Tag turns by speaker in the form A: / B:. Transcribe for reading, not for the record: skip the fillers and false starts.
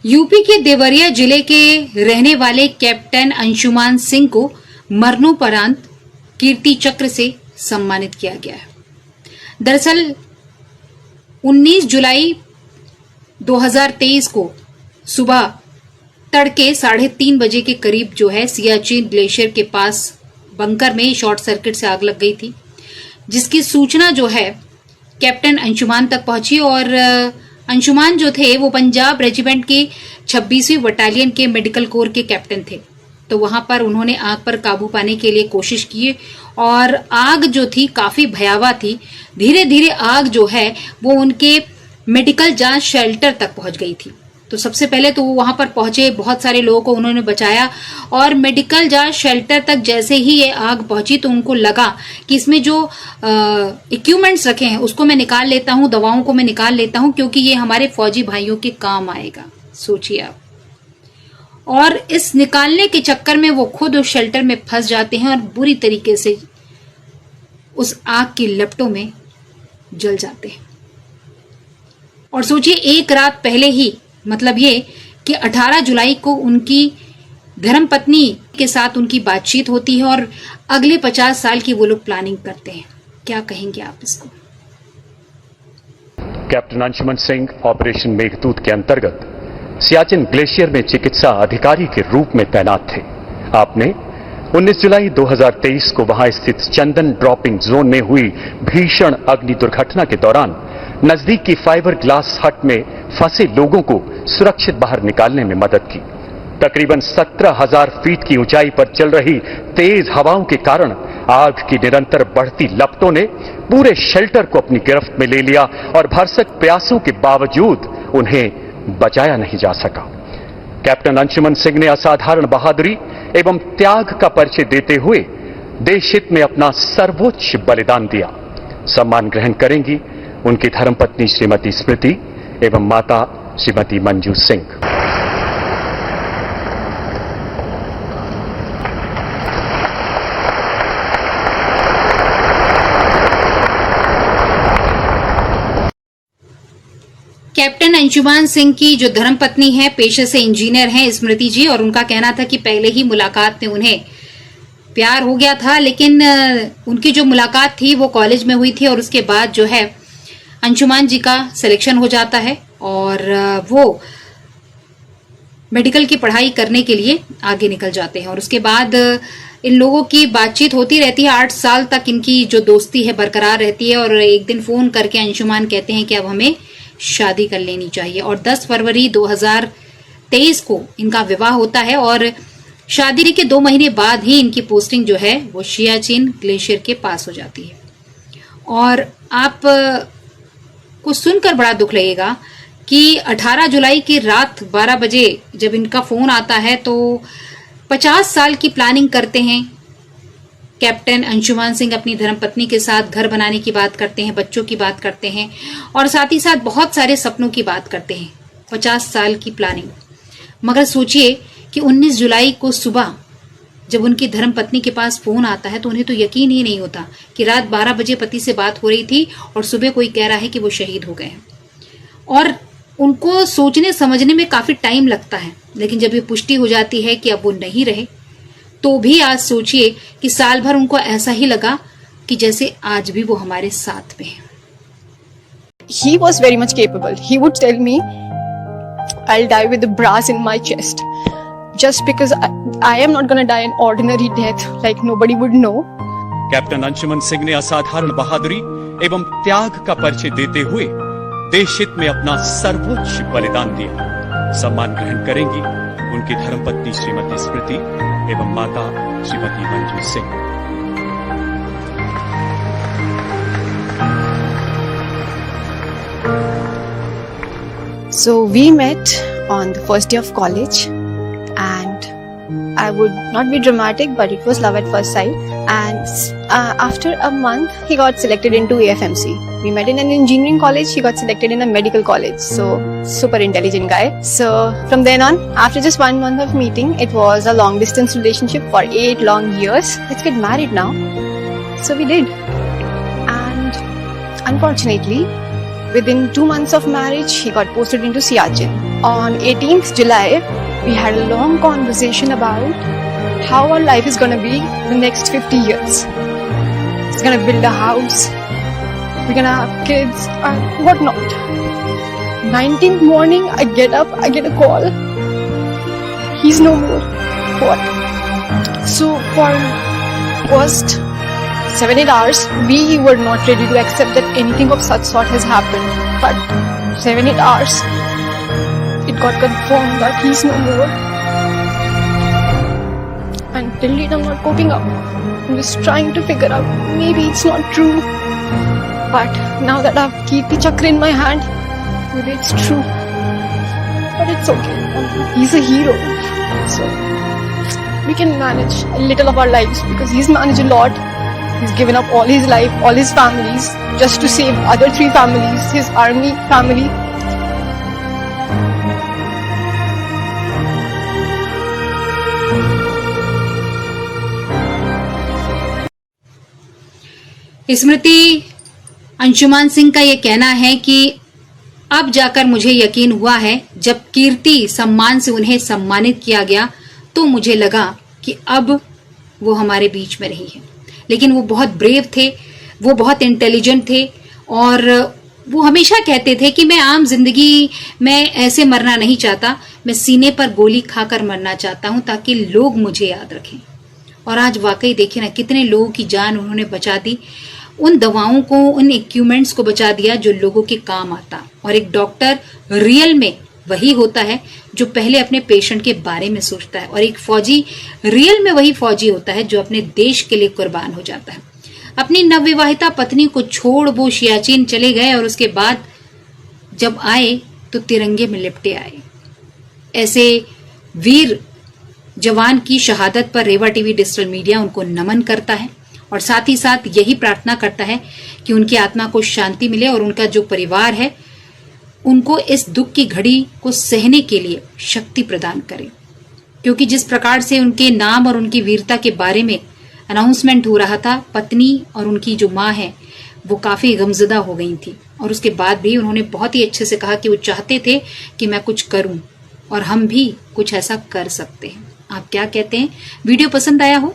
A: UP के देवरिया जिले के रहने वाले कैप्टन अंशुमान सिंह को मरणोपरांत कीर्ति चक्र से सम्मानित किया गया है। दरअसल 19 जुलाई 2023 को सुबह तड़के 3:30 बजे के करीब जो है सियाचिन ग्लेशियर के पास बंकर में शॉर्ट सर्किट से आग लग गई थी, जिसकी सूचना जो है कैप्टन अंशुमान तक पहुंची। और अंशुमान जो थे वो पंजाब रेजिमेंट के 26वीं बटालियन के मेडिकल कोर के कैप्टन थे। तो वहां पर उन्होंने आग पर काबू पाने के लिए कोशिश की और आग जो थी काफी भयावह थी। धीरे धीरे आग जो है वो उनके मेडिकल जांच शेल्टर तक पहुंच गई थी। तो सबसे पहले तो वो वहां पर पहुंचे, बहुत सारे लोगों को उन्होंने बचाया और मेडिकल जांच शेल्टर तक जैसे ही ये आग पहुंची तो उनको लगा कि इसमें जो इक्विपमेंट्स रखे हैं उसको मैं निकाल लेता हूं, दवाओं को मैं निकाल लेता हूं, क्योंकि ये हमारे फौजी भाइयों के काम आएगा। सोचिए आप। और इस निकालने के चक्कर में वो खुद उस शेल्टर में फंस जाते हैं और बुरी तरीके से उस आग की लपटों में जल जाते हैं। और सोचिए, एक रात पहले ही, मतलब ये कि 18 जुलाई को उनकी धर्मपत्नी के साथ उनकी बातचीत होती है और अगले 50 साल की वो लोग प्लानिंग करते हैं। क्या कहेंगे आप इसको?
B: कैप्टन अंशुमन सिंह ऑपरेशन मेघदूत के अंतर्गत सियाचिन ग्लेशियर में चिकित्सा अधिकारी के रूप में तैनात थे। आपने 19 जुलाई 2023 को वहां स्थित चंदन ड्रॉपिंग जोन में हुई भीषण अग्नि दुर्घटना के दौरान नजदीक की फाइबर ग्लास हट में फंसे लोगों को सुरक्षित बाहर निकालने में मदद की। तकरीबन 17,000 फीट की ऊंचाई पर चल रही तेज हवाओं के कारण आग की निरंतर बढ़ती लपटों ने पूरे शेल्टर को अपनी गिरफ्त में ले लिया और भरसक प्रयासों के बावजूद उन्हें बचाया नहीं जा सका। कैप्टन अंशुमन सिंह ने असाधारण बहादुरी एवं त्याग का परिचय देते हुए देश हित में अपना सर्वोच्च बलिदान दिया। सम्मान ग्रहण करेंगी उनकी धर्मपत्नी श्रीमती स्मृति एवं माता श्रीमती मंजू सिंह।
A: कैप्टन अंशुमान सिंह की जो धर्मपत्नी है, पेशे से इंजीनियर हैं स्मृति जी, और उनका कहना था कि पहले ही मुलाकात में उन्हें प्यार हो गया था, लेकिन उनकी जो मुलाकात थी वो कॉलेज में हुई थी और उसके बाद जो है अंशुमान जी का सिलेक्शन हो जाता है और वो मेडिकल की पढ़ाई करने के लिए आगे निकल जाते हैं। और उसके बाद इन लोगों की बातचीत होती रहती है। 8 साल तक इनकी जो दोस्ती है बरकरार रहती है और एक दिन फोन करके अंशुमान कहते हैं कि अब हमें शादी कर लेनी चाहिए। और 10 फरवरी 2023 को इनका विवाह होता है और शादी के 2 महीने बाद ही इनकी पोस्टिंग जो है वो सियाचिन ग्लेशियर के पास हो जाती है। और आप को सुनकर बड़ा दुख लगेगा कि 18 जुलाई की रात 12 बजे जब इनका फोन आता है तो 50 साल की प्लानिंग करते हैं। कैप्टन अंशुमान सिंह अपनी धर्मपत्नी के साथ घर बनाने की बात करते हैं, बच्चों की बात करते हैं और साथ ही साथ बहुत सारे सपनों की बात करते हैं। 50 साल की प्लानिंग। मगर सोचिए कि 19 जुलाई को सुबह जब उनकी धर्मपत्नी के पास फोन आता है तो उन्हें तो यकीन ही नहीं होता कि रात 12 बजे पति से बात हो रही थी और सुबह कोई कह रहा है कि वो शहीद हो गए हैं। और उनको सोचने समझने में काफी टाइम लगता है, लेकिन जब ये पुष्टि हो जाती है कि अब वो नहीं रहे तो भी आज सोचिए कि साल भर उनको ऐसा ही लगा कि जैसे आज भी वो हमारे साथ में है।
C: He was very much capable. He would tell me, I'll die with the brass in my chest. Just because I am not going to die an ordinary death like nobody would know.
B: Captain Anshuman Singh ने असाधारण बहादुरी एवं त्याग का परिचय देते हुए देश हित में अपना सर्वोच्च बलिदान दिया। सम्मान ग्रहण करेंगी उनकी धर्मपत्नी श्रीमती स्मृति एवं माता Shrimati Manju Singh.
C: So we met on the first day of college and I would not be dramatic, but it was love at first sight. And after a month, he got selected into AFMC. We met in an engineering college. He got selected in a medical college. So super intelligent guy. So from then on, after just 1 month of meeting, it was a long distance relationship for 8 long years. Let's get married now. So we did. And unfortunately, Within 2 months of marriage, he got posted into Siachen. On 18th July, we had a long conversation about how our life is going to be the next 50 years. He's going to build a house, we're going to have kids and whatnot. 19th morning, I get up, I get a call. He's no more. What? So for first 7-8 hours, we were not ready to accept that anything of such sort has happened. But 7-8 hours, it got confirmed that he's no more. And till date, I'm not coping up. I'm just trying to figure out, maybe it's not true. But now that I have Kirti Chakra in my hand, maybe it's true. But it's okay. He's a hero. So we can manage a little of our lives because he's managed a lot. He's given up all his life, all his families, just to save other 3 families, his army family.
A: स्मृति अंशुमान सिंह का ये कहना है कि अब जाकर मुझे यकीन हुआ है, जब कीर्ति सम्मान से उन्हें सम्मानित किया गया तो मुझे लगा कि अब वो हमारे बीच में रही है। लेकिन वो बहुत ब्रेव थे, वो बहुत इंटेलिजेंट थे और वो हमेशा कहते थे कि मैं आम जिंदगी में ऐसे मरना नहीं चाहता, मैं सीने पर गोली खाकर मरना चाहता हूं ताकि लोग मुझे याद रखें। और आज वाकई देखिए ना, कितने लोगों की जान उन्होंने बचा दी, उन दवाओं को, उन इक्विपमेंट्स को बचा दिया जो लोगों के काम आता। और एक डॉक्टर रियल में वही होता है जो पहले अपने पेशेंट के बारे में सोचता है, और एक फौजी रियल में वही फौजी होता है जो अपने देश के लिए कुर्बान हो जाता है। अपनी नवविवाहिता पत्नी को छोड़ वो सियाचिन चले गए और उसके बाद जब आए तो तिरंगे में लिपटे आए। ऐसे वीर जवान की शहादत पर रेवा टीवी डिजिटल मीडिया उनको नमन करता है और साथ ही साथ यही प्रार्थना करता है कि उनकी आत्मा को शांति मिले और उनका जो परिवार है उनको इस दुख की घड़ी को सहने के लिए शक्ति प्रदान करे। क्योंकि जिस प्रकार से उनके नाम और उनकी वीरता के बारे में अनाउंसमेंट हो रहा था, पत्नी और उनकी जो माँ है वो काफी गमजदा हो गई थी और उसके बाद भी उन्होंने बहुत ही अच्छे से कहा कि वो चाहते थे कि मैं कुछ करूं और हम भी कुछ ऐसा कर सकते हैं। आप क्या कहते हैं? वीडियो पसंद आया हो